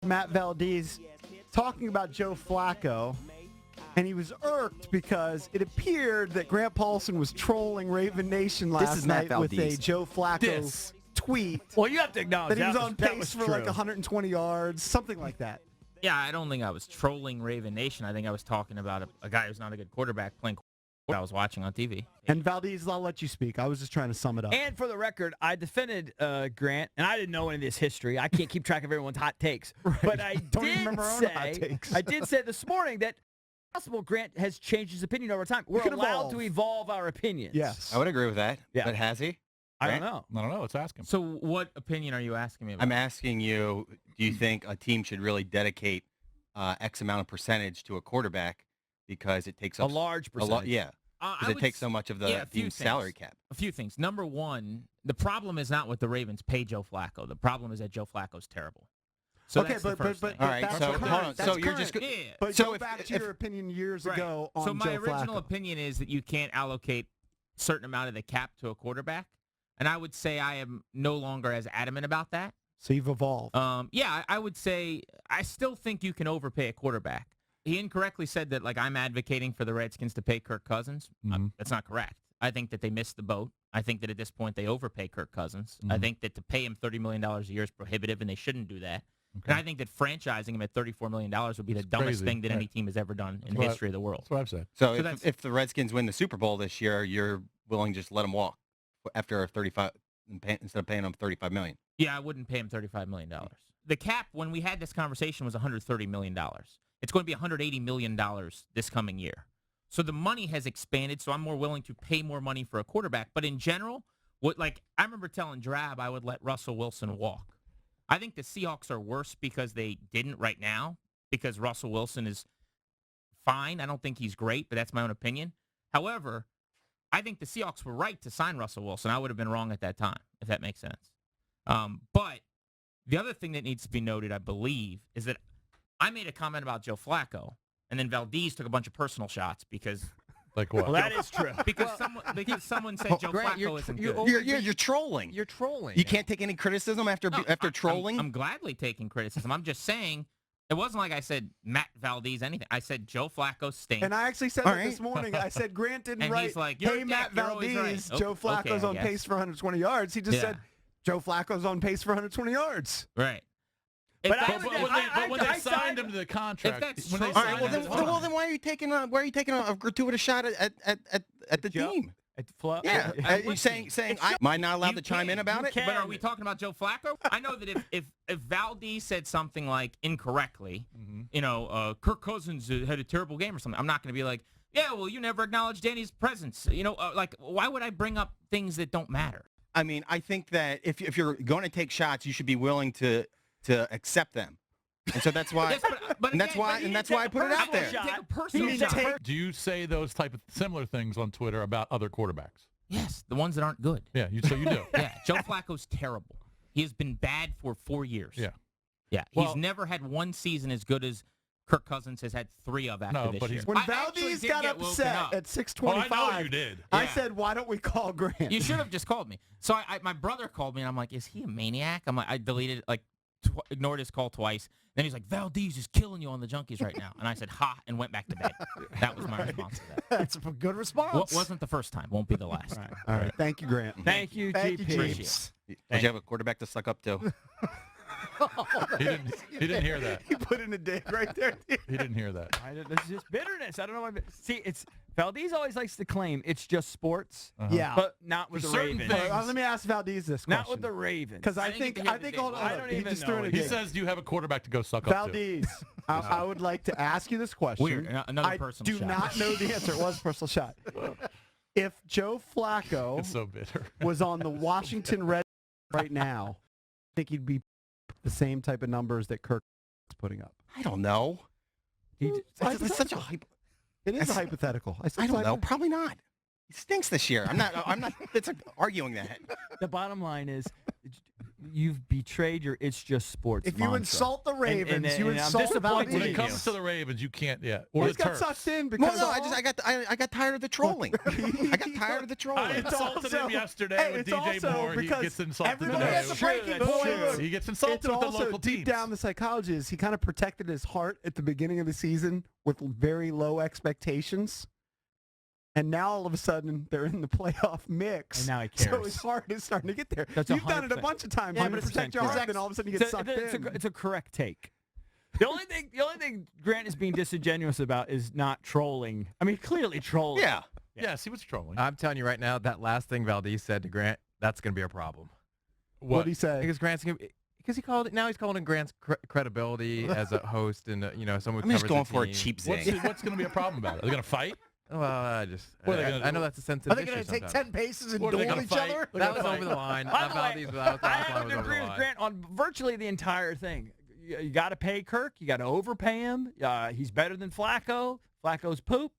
Matt Valdez talking about Joe Flacco, and he was irked because it appeared that Grant Paulson was trolling Raven Nation last night with a Joe Flacco tweet. Well, you have to acknowledge that he was on pace for like 120 yards, something like that. Yeah, I don't think I was trolling Raven Nation. I think I was talking about a guy who's not a good quarterback playing what I was watching on TV. And Valdez, I'll let you speak. I was just trying to sum it up. And for the record, I defended Grant, and I didn't know any of this history. I can't keep track of everyone's hot takes. Right. But I did say this morning that possible Grant has changed his opinion over time. We're allowed to evolve our opinions. Yes. I would agree with that. Yeah. But has he? I don't know. I don't know. Let's ask him. So what opinion are you asking me about? I'm asking you, do you think a team should really dedicate X amount of percentage to a quarterback because it takes up a large percentage? Yeah. Because it takes so much of the team's salary cap. A few things. Number one, the problem is not what the Ravens pay Joe Flacco. The problem is that Joe Flacco's terrible. So okay, that's the first thing. All right, so hold on. So you're just But so go back to your opinion years ago on Joe Flacco. So my original opinion is that you can't allocate a certain amount of the cap to a quarterback, and I would say I am no longer as adamant about that. So you've evolved. Yeah, I would say I still think you can overpay a quarterback. He incorrectly said that, like, I'm advocating for the Redskins to pay Kirk Cousins. That's not correct. I think that they missed the boat. I think that at this point they overpay Kirk Cousins. I think that to pay him $30 million a year is prohibitive, and they shouldn't do that. Okay. And I think that franchising him at $34 million would be the dumbest thing that any team has ever done in the history of the world. That's what I've said. So if the Redskins win the Super Bowl this year, you're willing to just let him walk after 35 instead of paying him $35 million. Yeah, I wouldn't pay him $35 million. The cap, when we had this conversation, was $130 million. It's going to be $180 million this coming year. So the money has expanded, so I'm more willing to pay more money for a quarterback. But in general, I remember telling Drab I would let Russell Wilson walk. I think the Seahawks are worse because they didn't right now, because Russell Wilson is fine. I don't think he's great, but that's my own opinion. However, I think the Seahawks were right to sign Russell Wilson. I would have been wrong at that time, if that makes sense. But the other thing that needs to be noted, I believe, is that I made a comment about Joe Flacco, and then Valdez took a bunch of personal shots because... Like what? Well, that is true. Because someone said Joe Flacco isn't good. You're trolling. You're trolling. You can't take any criticism after trolling? I'm gladly taking criticism. I'm just saying, it wasn't like I said Matt Valdez anything. I said Joe Flacco stinks. And I actually said that this morning. I said Grant didn't and write, he's like, hey, Matt Valdez, right. Joe Flacco's on pace for 120 yards. He just said Joe Flacco's on pace for 120 yards. Right. But when they signed him to the contract, then why are you taking a gratuitous shot at the team? Yeah, you're saying am I not allowed to chime in about it? But are we talking about Joe Flacco? I know that if Valdez said something like incorrectly, Kirk Cousins had a terrible game or something, I'm not going to be like, yeah, well, you never acknowledged Danny's presence. Why would I bring up things that don't matter? I mean, I think that if you're going to take shots, you should be willing to accept them, and so that's why. That's why I put it out there. Do you say those type of similar things on Twitter about other quarterbacks? Yes, the ones that aren't good. Yeah, so you do. Yeah, Joe Flacco's terrible. He has been bad for 4 years. Yeah. He's never had one season as good as Kirk Cousins has had 3 of after this year. When Valdez got upset at 6:25, I know you did. I said, why don't we call Grant? You should have just called me. So my brother called me, and I'm like, is he a maniac? I'm like, I deleted ignored his call twice. Then he's like, Valdez is killing you on the Junkies right now. And I said, ha, and went back to bed. That was my response to that. That's a good response. Wasn't the first time. Won't be the last. All right. Thank you, Grant. Thank you, GP. Appreciate it. Did you have a quarterback to suck up to? He didn't hear that. He put in a dig right there. He didn't hear that. This is just bitterness. I don't know why. See, Valdez always likes to claim it's just sports. Yeah, but not with the Ravens. Let me ask Valdez this question. Not with the Ravens. Because I think I don't even know. He says, do you have a quarterback to go suck up to? Valdez, I would like to ask you this question. Weird. Another personal shot. I do not know the answer. It was a personal shot. If Joe Flacco it's so bitter. was on the Washington Redskins right now, I think he'd be the same type of numbers that Kirk is putting up. I don't know. It's such a It is a hypothetical. I don't know. Probably not. He stinks this year. I'm not arguing that. The bottom line is, you've betrayed your "it's just sports" If mantra. you insult the Ravens, you insult Valdez. When it comes to the Ravens, you can't. Yeah, or the got Terps. sucked in because I got tired of the trolling. I got tired of the trolling. I insulted him yesterday with DJ Moore. He gets insulted everybody today. has a breaking point. He gets insulted with the local deep teams. down, the psychology is he kind of protected his heart at the beginning of the season with very low expectations. And now all of a sudden they're in the playoff mix. And now he cares. So his heart is starting to get there. That's You've done it a bunch of times. You protect your heart, then all of a sudden you get sucked in. It's a correct take. The only thing Grant is being disingenuous about is not trolling. I mean, clearly trolling. Yeah. Yes, he was trolling. I'm telling you right now, that last thing Valdez said to Grant, that's going to be a problem. What did he say? Because he's calling in Grant's credibility as a host and someone. I'm just going for a cheap zing. What's going to be a problem about it? Are they going to fight? Well, I know that's a sensitive issue. Are they going to take 10 paces and What, duel are they gonna each fight? other? That was over the line. By the way, Valdez without I have to agree with Grant on virtually the entire thing. You got to pay Kirk. You got to overpay him. He's better than Flacco. Flacco's poop.